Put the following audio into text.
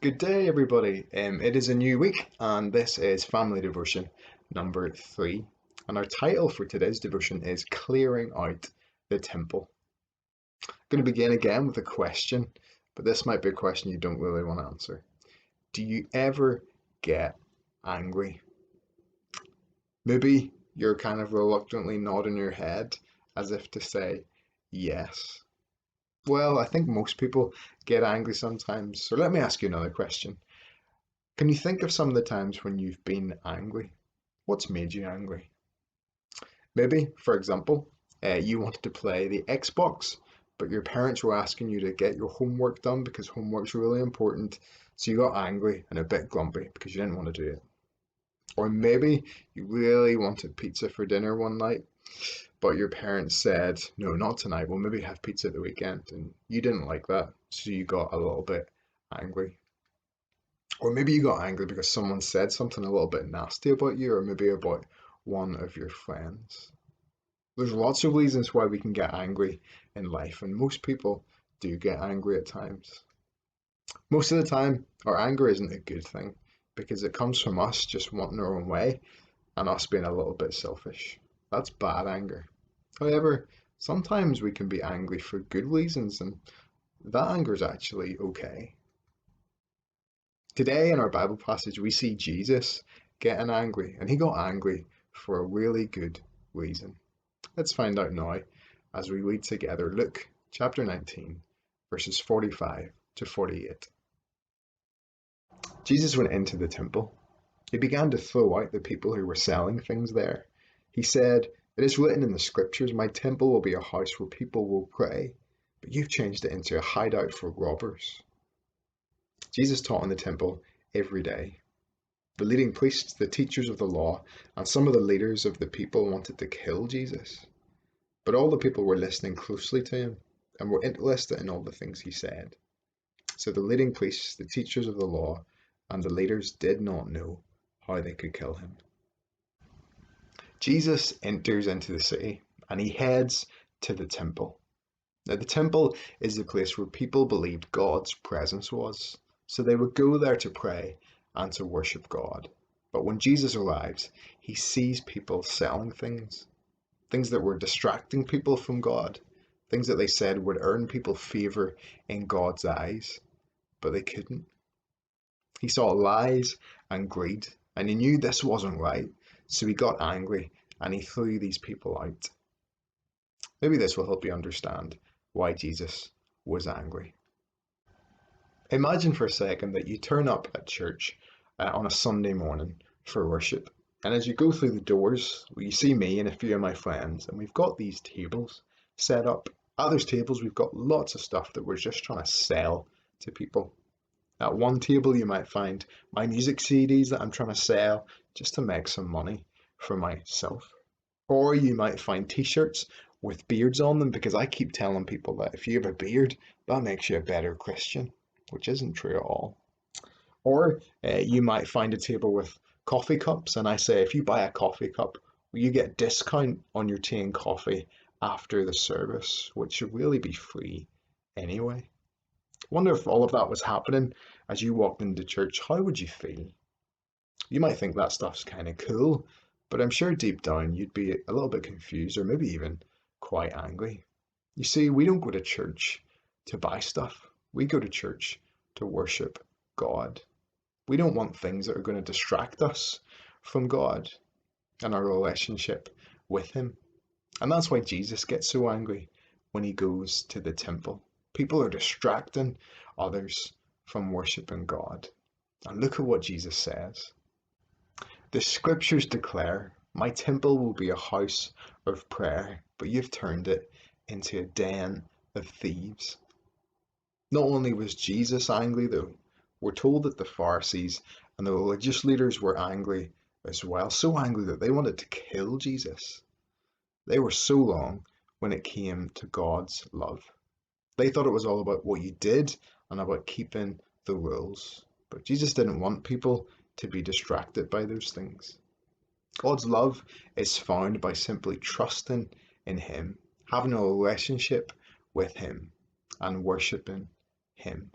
Good day, everybody. It is a new week, and this is Family Devotion number 3. And our title for today's devotion is Clearing Out the Temple. I'm going to begin again with a question, but this might be a question you don't really want to answer. Do you ever get angry? Maybe you're kind of reluctantly nodding your head as if to say yes. Well, I think most people get angry sometimes. So let me ask you another question. Can you think of some of the times when you've been angry? What's made you angry? Maybe, for example, you wanted to play the Xbox, but your parents were asking you to get your homework done because homework's really important. So you got angry and a bit grumpy because you didn't want to do it. Or maybe you really wanted pizza for dinner one night, but your parents said, no, not tonight. We'll maybe have pizza at the weekend. And you didn't like that. So you got a little bit angry. Or maybe you got angry because someone said something a little bit nasty about you, or maybe about one of your friends. There's lots of reasons why we can get angry in life, and most people do get angry at times. Most of the time, our anger isn't a good thing because it comes from us just wanting our own way and us being a little bit selfish. That's bad anger. However, sometimes we can be angry for good reasons, and that anger is actually okay. Today in our Bible passage, we see Jesus getting angry, and he got angry for a really good reason. Let's find out now as we read together Luke chapter 19, verses 45 to 48. Jesus went into the temple. He began to throw out the people who were selling things there. He said, "It is written in the scriptures, my temple will be a house where people will pray, but you've changed it into a hideout for robbers." Jesus taught in the temple every day. The leading priests, the teachers of the law, and some of the leaders of the people wanted to kill Jesus. But all the people were listening closely to him and were interested in all the things he said. So the leading priests, the teachers of the law, and the leaders did not know how they could kill him. Jesus enters into the city and he heads to the temple. Now, the temple is the place where people believed God's presence was. So they would go there to pray and to worship God. But when Jesus arrives, he sees people selling things that were distracting people from God, things that they said would earn people favor in God's eyes, but they couldn't. He saw lies and greed, and he knew this wasn't right, so he got angry and he threw these people out. Maybe this will help you understand why Jesus was angry. Imagine for a second that you turn up at church on a Sunday morning for worship. And as you go through the doors, you see me and a few of my friends, and we've got these tables set up. At those tables, we've got lots of stuff that we're just trying to sell to people. At one table, you might find my music CDs that I'm trying to sell just to make some money for myself. Or you might find t-shirts with beards on them because I keep telling people that if you have a beard, that makes you a better Christian, which isn't true at all. Or you might find a table with coffee cups, and I say, if you buy a coffee cup, you get a discount on your tea and coffee after the service, which should really be free anyway. I wonder if all of that was happening as you walked into church, how would you feel? You might think that stuff's kind of cool, but I'm sure deep down you'd be a little bit confused or maybe even quite angry. You see, we don't go to church to buy stuff. We go to church to worship God. We don't want things that are going to distract us from God and our relationship with him. And that's why Jesus gets so angry when he goes to the temple. People are distracting others from worshiping God. And look at what Jesus says. The scriptures declare, my temple will be a house of prayer, but you've turned it into a den of thieves. Not only was Jesus angry though, we're told that the Pharisees and the religious leaders were angry as well, so angry that they wanted to kill Jesus. They were so wrong when it came to God's love. They thought it was all about what you did and about keeping the rules. But Jesus didn't want people to be distracted by those things. God's love is found by simply trusting in him, having a relationship with him, and worshipping him.